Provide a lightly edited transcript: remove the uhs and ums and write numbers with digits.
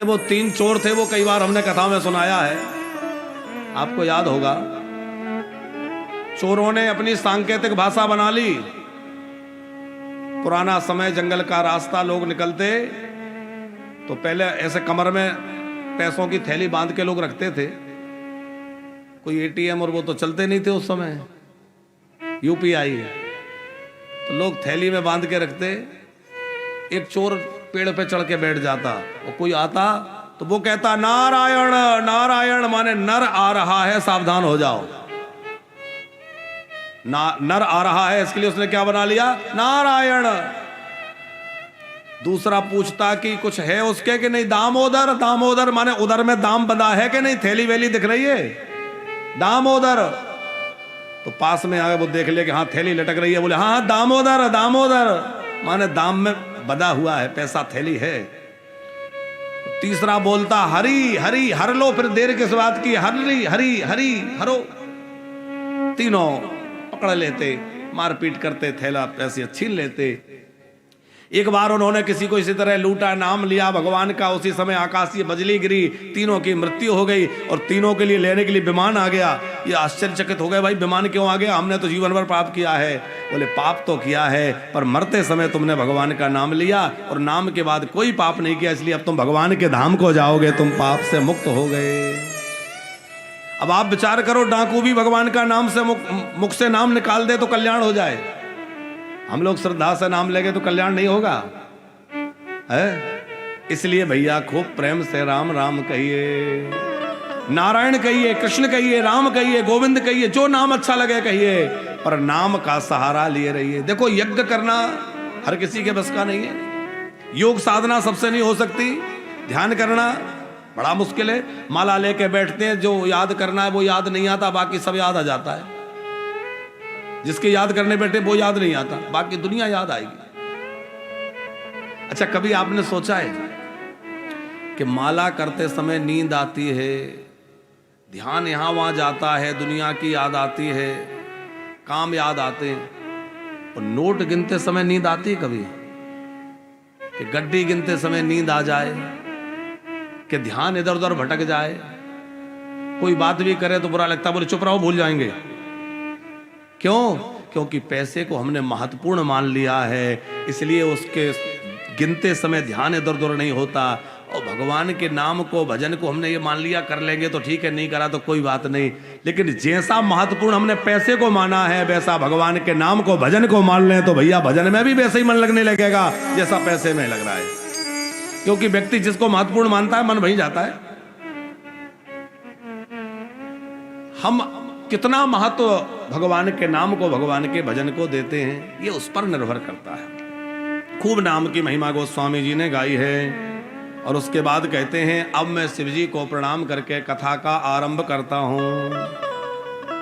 वो तीन चोर थे, वो कई बार हमने कथा में सुनाया है, आपको याद होगा। चोरों ने अपनी सांकेतिक भाषा बना ली। पुराना समय, जंगल का रास्ता, लोग निकलते तो पहले ऐसे कमर में पैसों की थैली बांध के लोग रखते थे। कोई एटीएम और वो तो चलते नहीं थे उस समय, यूपीआई, तो लोग थैली में बांध के रखते। एक चोर पेड़ पे चढ़ के बैठ जाता और कोई आता तो वो कहता नारायण नारायण, माने नर आ रहा है, सावधान हो जाओ। नर आ रहा है, इसके लिए उसने क्या बना लिया, नारायण। दूसरा पूछता कि कुछ है उसके कि नहीं, दामोदर। दामोदर माने उधर में दाम बंधा है कि नहीं, थैली वैली दिख रही है, दामोदर। तो पास में आगे वो देख लिया कि हाँ थैली लटक रही है, बोले हाँ दामोदर दामोदर, माने दाम में बंधा हुआ है, पैसा थैली है। तीसरा बोलता हरी हरी, हर लो, फिर देर किस बात की, हरी हरी हरी हरो। तीनों पकड़ लेते, मारपीट करते, थैला पैसे छीन लेते। एक बार उन्होंने किसी को इसी तरह लूटा, नाम लिया भगवान का, उसी समय आकाशीय बिजली गिरी, तीनों की मृत्यु हो गई और तीनों के लिए लेने के लिए विमान आ गया। ये आश्चर्यचकित हो गए, भाई विमान क्यों आ गया, हमने तो जीवन भर पाप किया है। बोले पाप तो किया है, पर मरते समय तुमने भगवान का नाम लिया और नाम के बाद कोई पाप नहीं किया, इसलिए अब तुम भगवान के धाम को जाओगे, तुम पाप से मुक्त हो गए। अब आप विचार करो, डाकू भी भगवान का नाम से मुख से नाम निकाल दे तो कल्याण हो जाए। हम लोग श्रद्धा से नाम लेंगे तो कल्याण नहीं होगा, है? इसलिए भैया खूब प्रेम से राम राम कहिए, नारायण कहिए, कृष्ण कहिए, राम कहिए, गोविंद कहिए, जो नाम अच्छा लगे कहिए, पर नाम का सहारा लिए रहिए। देखो यज्ञ करना हर किसी के बस का नहीं है, योग साधना सबसे नहीं हो सकती, ध्यान करना बड़ा मुश्किल है। माला लेके बैठते हैं, जो याद करना है वो याद नहीं आता, बाकी सब याद आ जाता है। जिसके याद करने बैठे वो याद नहीं आता, बाकी दुनिया याद आएगी। अच्छा, कभी आपने सोचा है कि माला करते समय नींद आती है, ध्यान यहां वहां जाता है, दुनिया की याद आती है, काम याद आते हैं, और नोट गिनते समय नींद आती है कभी? कि गड्डी गिनते समय नींद आ जाए, कि ध्यान इधर उधर भटक जाए, कोई बात भी करे तो बुरा लगता, बोले चुप रहो भूल जाएंगे। क्यों? क्योंकि पैसे को हमने महत्वपूर्ण मान लिया है, इसलिए उसके गिनते समय ध्यान इधर उधर नहीं होता। और भगवान के नाम को, भजन को हमने ये मान लिया, कर लेंगे तो ठीक है, नहीं करा तो कोई बात नहीं। लेकिन जैसा महत्वपूर्ण हमने पैसे को माना है, वैसा भगवान के नाम को, भजन को मान लें तो भैया भजन में भी वैसे ही मन लगने लगेगा जैसा पैसे में लग रहा है। क्योंकि व्यक्ति जिसको महत्वपूर्ण मानता है, मन वहीं जाता है। हम कितना महत्व भगवान के नाम को, भगवान के भजन को देते हैं, ये उस पर निर्भर करता है। खूब नाम की महिमा गोस्वामी जी ने गाई है। और उसके बाद कहते हैं, अब मैं शिव जी को प्रणाम करके कथा का आरंभ करता हूं।